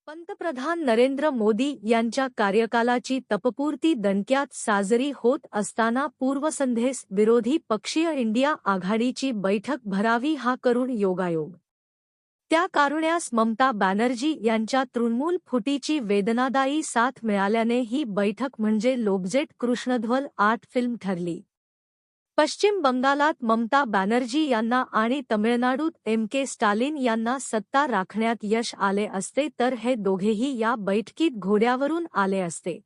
पंतप्रधान नरेंद्र मोदी यांच्या कार्यकालाची तपपूर्ती दणक्यात साजरी होत असताना पूर्वसंध्येस विरोधी पक्षीय इंडिया आघाडीची बैठक भरावी हा करून योगायोग. त्या कारुण्यास ममता बॅनर्जी यांच्या तृणमूल फुटीची वेदनादायी साथ मिळाल्याने ही बैठक म्हणजे लोकजेट कृष्णध्वल 8 फिल्म ठरली. पश्चिम बंगालात ममता बॅनर्जी यांना आणि तमिळनाडूत के स्टालिन यांना सत्ता राखण्यात यश आले असते तर हे दोघेही या बैठकीत घोड्यावरून आले असते.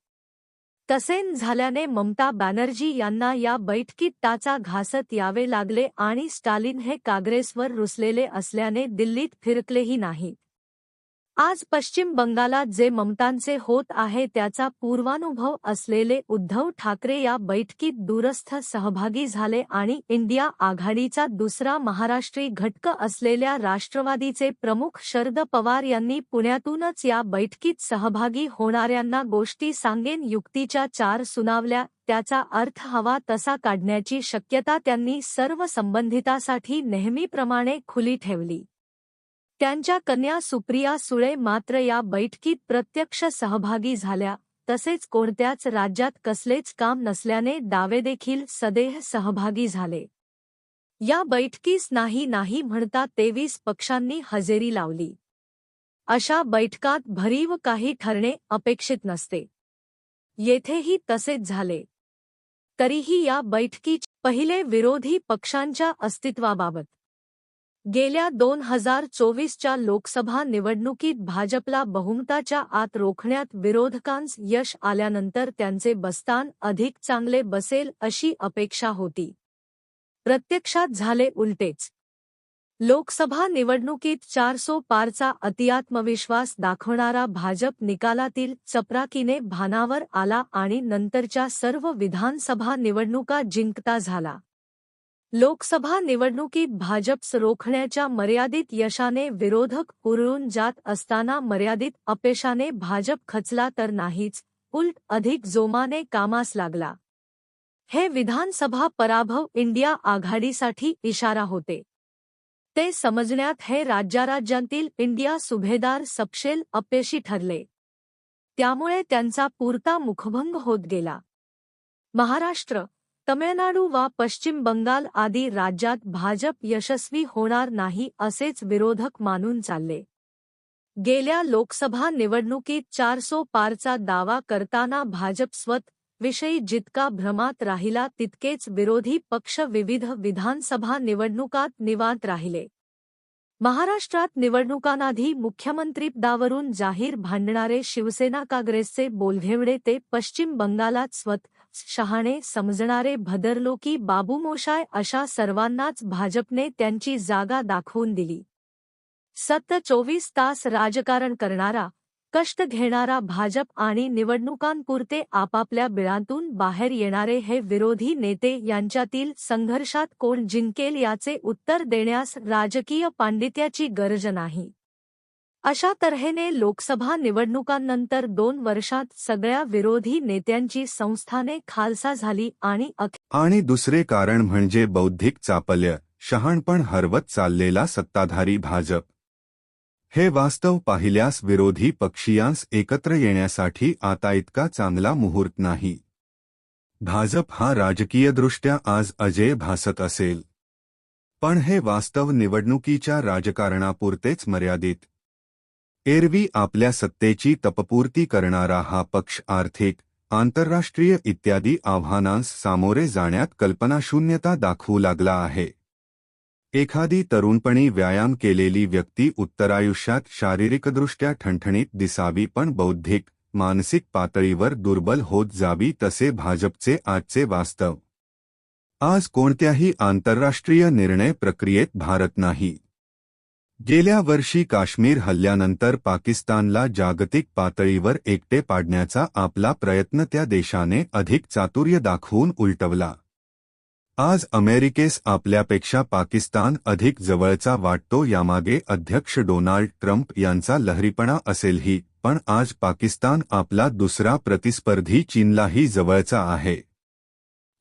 तसे झाल्याने ममता बॅनर्जी यांना या बैठकीत टाचा घासत यावे लागले आणि स्टालिन हे काँग्रेसवर रुसलेले असल्याने दिल्लीत फिरकलेही नाहीत. आज पश्चिम बंगालात जे ममतांचे होत आहे त्याचा पूर्वानुभव असलेले उद्धव ठाकरे या बैठकीत दूरस्थ सहभागी झाले आणि इंडिया आघाडीचा दुसरा महाराष्ट्री घटक असलेल्या राष्ट्रवादीचे प्रमुख शरद पवार यांनी पुण्यातूनच या बैठकीत सहभागी होणाऱ्यांना गोष्टी सांगेन युक्तीच्या 4 सुनावल्या. त्याचा अर्थ हवा तसा काढण्याची शक्यता त्यांनी सर्व संबंधितांसाठी नेहमीप्रमाणे खुली ठेवली. त्यांच्या कन्या सुप्रिया सुळे मात्र या बैठकीत प्रत्यक्ष सहभागी झाल्या. तसेच कोणत्याच राज्यात कसलेच काम नसल्याने दावेदेखील सदेह सहभागी झाले. या बैठकीस नाही म्हणता 23 पक्षांनी हजेरी लावली. अशा बैठकात भरीव काही ठरणे अपेक्षित नसते. येथेही तसेच झाले. तरीही या बैठकीचे पहिले विरोधी पक्षांच्या अस्तित्वाबाबत. गेल्या 2024च्या लोकसभा निवडणुकीत भाजपला बहुमताच्या आत रोखण्यात विरोधकांस यश आल्यानंतर त्यांचे बस्तान अधिक चांगले बसेल अशी अपेक्षा होती. प्रत्यक्षात झाले उलटेच. लोकसभा निवडणुकीत 400 पारचा अतिआत्मविश्वास दाखवणारा भाजप निकालातील चपराकीने भानावर आला आणि नंतरच्या सर्व विधानसभा निवडणुका जिंकता झाला. लोकसभा निवडणुकीत भाजपस रोखण्याच्या मर्यादित यशाने विरोधक हुरळून जात असताना मर्यादित अपयशाने भाजप खचला तर नाहीच, उलट अधिक जोमाने कामास लागला. हे विधानसभा पराभव इंडिया आघाडीसाठी इशारा होते. ते समजण्यात हे राज्यातील इंडिया सुभेदार सपशेल अपयशी ठरले. त्यामुळे त्यांचा पुरता मुखभंग होत गेला. महाराष्ट्र, तमिळनाडू वा पश्चिम बंगाल आदी राज्यात भाजप यशस्वी होणार नाही असेच विरोधक मानून चालले. गेल्या लोकसभा निवडणुकीत 400 पारचा दावा करताना भाजप स्वतःविषयी जितका भ्रमात राहिला तितकेच विरोधी पक्ष विविध विधानसभा निवडणुकात निवांत राहिले. महाराष्ट्रात निवडणुकांआधी मुख्यमंत्रीपदावरून जाहीर भांडणारे शिवसेना काँग्रेसचे बोलघेवडे ते पश्चिम बंगालात शहाणे समजणारे भदरलोकी बाबूमोशाय अशा सर्वांनाच भाजपने त्यांची जागा दाखवून दिली. 24 तास राजकारण करणारा, कष्ट घेणारा भाजप आणि निवडणुकांपुरते आपापल्या बिळातून बाहेर येणारे हे विरोधी नेते यांच्यातील संघर्षात कोण जिंकेल याचे उत्तर देण्यास राजकीय पांडित्याची गरज नाही. अशा तऱ्हेने लोकसभा निवडणुकांनंतर 2 वर्षात सगळ्या विरोधी नेत्यांची संस्थाने खालसा झाली आणि दुसरे कारण म्हणजे बौद्धिक चापल्य, शहाणपण हरवत चाललेला सत्ताधारी भाजप. हे वास्तव पाहिल्यास विरोधी पक्षीयांस एकत्र येण्यासाठी आता इतका चांगला मुहूर्त नाही. भाजप हा राजकीयदृष्ट्या आज अजेय भासत असेल, पण हे वास्तव निवडणुकीच्या राजकारणापुरतेच मर्यादित. एरवी आपल्या सत्तेची तपपूर्ती करणारा हा पक्ष आर्थिक, आंतरराष्ट्रीय इत्यादी आव्हानांस सामोरे जाण्यात कल्पनाशून्यता दाखवू लागला आहे. एखादी तरुणपणी व्यायाम केलेली व्यक्ती उत्तरायुष्यात शारीरिकदृष्ट्या ठणठणीत दिसावी पण बौद्धिक, मानसिक पातळीवर दुर्बल होत जावी तसे भाजपचे आजचे वास्तव. आज कोणत्याही आंतरराष्ट्रीय निर्णय प्रक्रियेत भारत नाही. गेल्या वर्षी काश्मीर हल्ल्यानंतर पाकिस्तानला जागतिक पातळीवर एकटे पाडण्याचा आपला प्रयत्न त्या देशाने अधिक चातुर्य दाखवून उलटवला. आज अमेरिकेस आपल्यापेक्षा पाकिस्तान अधिक जवळचा वाटतो. यामागे अध्यक्ष डोनाल्ड ट्रम्प यांचा लहरीपणा असेलही, पण आज पाकिस्तान आपला दुसरा प्रतिस्पर्धी चीनलाही जवळचा आहे.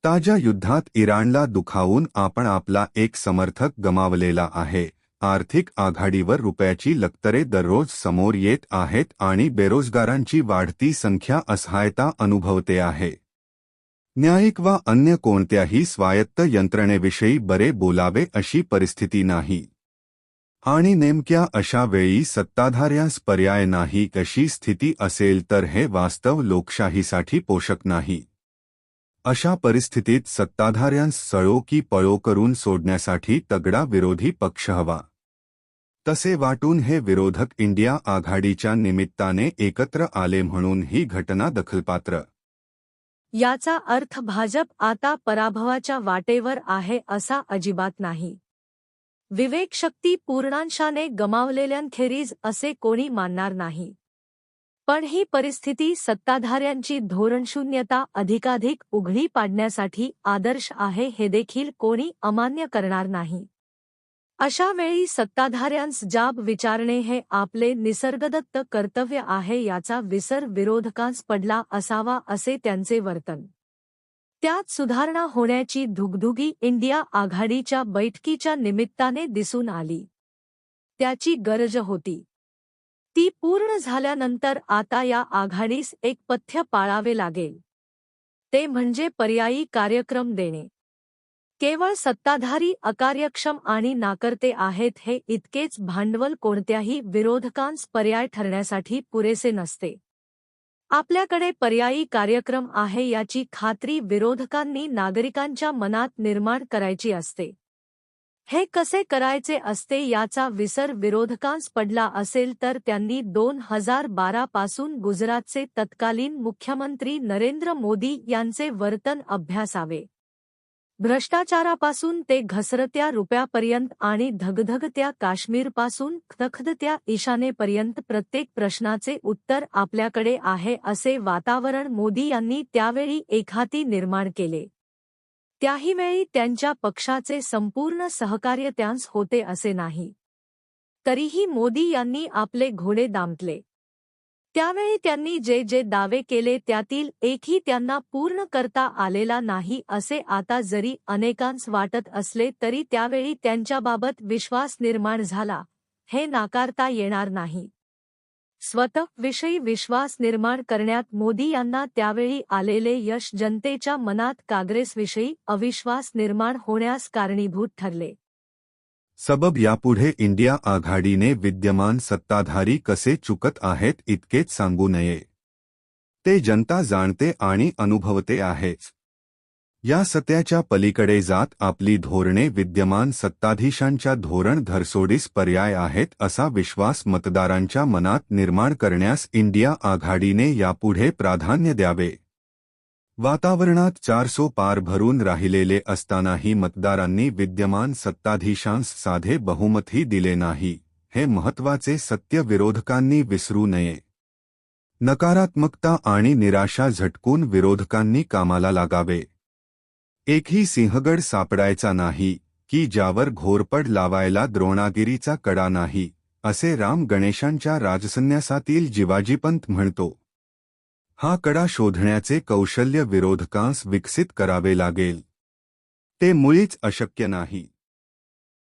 ताज्या युद्धात इराणला दुखावून आपण आपला एक समर्थक गमावलेला आहे. आर्थिक आघाडीवर रुपयाची लक्तरे दररोज समोर येत आहेत आणि बेरोजगारांची वाढती संख्या असहायता अनुभवते आहे. न्यायिक वा अन्य कोणत्याही स्वायत्त यंत्रणेविषयी बरे बोलावे अशी परिस्थिती नाही. आणि नेमक्या अशा वेळी सत्ताधाऱ्यांस पर्याय नाही अशी स्थिती असेल तर हे वास्तव लोकशाहीसाठी पोषक नाही. अशा परिस्थितीत सत्ताधाऱ्यांस सळो की पळो करून सोडण्यासाठी तगडा विरोधी पक्ष हवा. तसे वाटून हे विरोधक इंडिया आघाडीच्या निमित्ताने एकत्र आले म्हणून ही घटना दखलपात्र. याचा अर्थ भाजप आता पराभवाच्या वाटेवर आहे असा अजिबात नाही. विवेकशक्ती पूर्णांशाने गमावलेल्यांखेरीज असे कोणी मानणार नाही. पण ही परिस्थिती सत्ताधाऱ्यांची धोरणशून्यता अधिकाधिक उघडी पाडण्यासाठी आदर्श आहे हे देखील कोणी अमान्य करणार नाही. अशा वेळी सत्ताधाऱ्यांस जाब विचारणे हे आपले निसर्गदत्त कर्तव्य आहे याचा विसर विरोधकांस पडला असावा असे त्यांचे वर्तन. त्यात सुधारणा होण्याची धुगधुगी इंडिया आघाडीच्या बैठकीच्या निमित्ताने दिसून आली. त्याची गरज होती. ती पूर्ण झाल्यानंतर आता या आघाडीस एक पथ्य पाळावे लागेल. ते म्हणजे पर्यायी कार्यक्रम देणे. केवळ सत्ताधारी अकार्यक्षम आणि नाकर्ते आहेत हे इतकेच भांडवल कोणत्याही विरोधकांस पर्याय ठरण्यासाठी पुरेसे नसते. आपल्याकडे पर्यायी कार्यक्रम आहे याची खात्री विरोधकांनी नागरिकांच्या मनात निर्माण करायची असते. हे कसे करायचे असते याचा विसर विरोधकांस पडला असेल तर त्यांनी 2012 पासून गुजरातचे तत्कालीन मुख्यमंत्री नरेंद्र मोदी यांचे वर्तन अभ्यासावे. भ्रष्टाचारापासून ते घसरत्या रुपयापर्यंत आणि धगधगत्या काश्मीरपासून खदखदत्या ईशान्येपर्यंत प्रत्येक प्रश्नाचे उत्तर आपल्याकडे आहे असे वातावरण मोदी यांनी त्यावेळी एकहाती निर्माण केले. त्याही वेळी त्यांच्या पक्षाचे संपूर्ण सहकार्य त्यांस होते असे नाही. तरीही मोदी यांनी आपले घोडे दामटले. त्यावेळी त्यांनी जे जे दावे केले त्यातील एकही त्यांना पूर्ण करता आलेला नाही असे आता जरी अनेकांस वाटत असले तरी त्यावेळी त्यांच्याबाबत विश्वास निर्माण झाला हे नाकारता येणार नाही. स्वतःविषयी विश्वास निर्माण करण्यात मोदी यांना त्यावेळी आलेले यश जनतेच्या मनात काँग्रेसविषयी अविश्वास निर्माण होण्यास कारणीभूत ठरले. सबब यापुढे इंडिया आघाडीने विद्यमान सत्ताधारी कसे चुकत आहेत इतकेच सांगू नये. ते जनता जाणते आणि अनुभवते आहेच. या सत्याच्या पलीकडे जात आपली धोरणे विद्यमान सत्ताधीशांच्या धोरण धरसोडीस पर्याय आहेत असा विश्वास मतदारांच्या मनात निर्माण करण्यास इंडिया आघाडीने यापुढे प्राधान्य द्यावे. वातावरणात 400 पार भरून राहिलेले असतानाही मतदारांनी विद्यमान सत्ताधीशांस साधे बहुमतही दिले नाही हे महत्त्वाचे सत्य विरोधकांनी विसरू नये. नकारात्मकता आणि निराशा झटकून विरोधकांनी कामाला लागावे. एकही सिंहगड सापडायचा नाही की ज्यावर घोरपड लावायला द्रोणागिरीचा कडा नाही असे राम गणेशांच्या राजसन्यासातील जिवाजीपंत म्हणतो. हा कडा शोधण्याचे कौशल्य विरोधकांस विकसित करावे लागेल. ते मुळीच अशक्य नाही.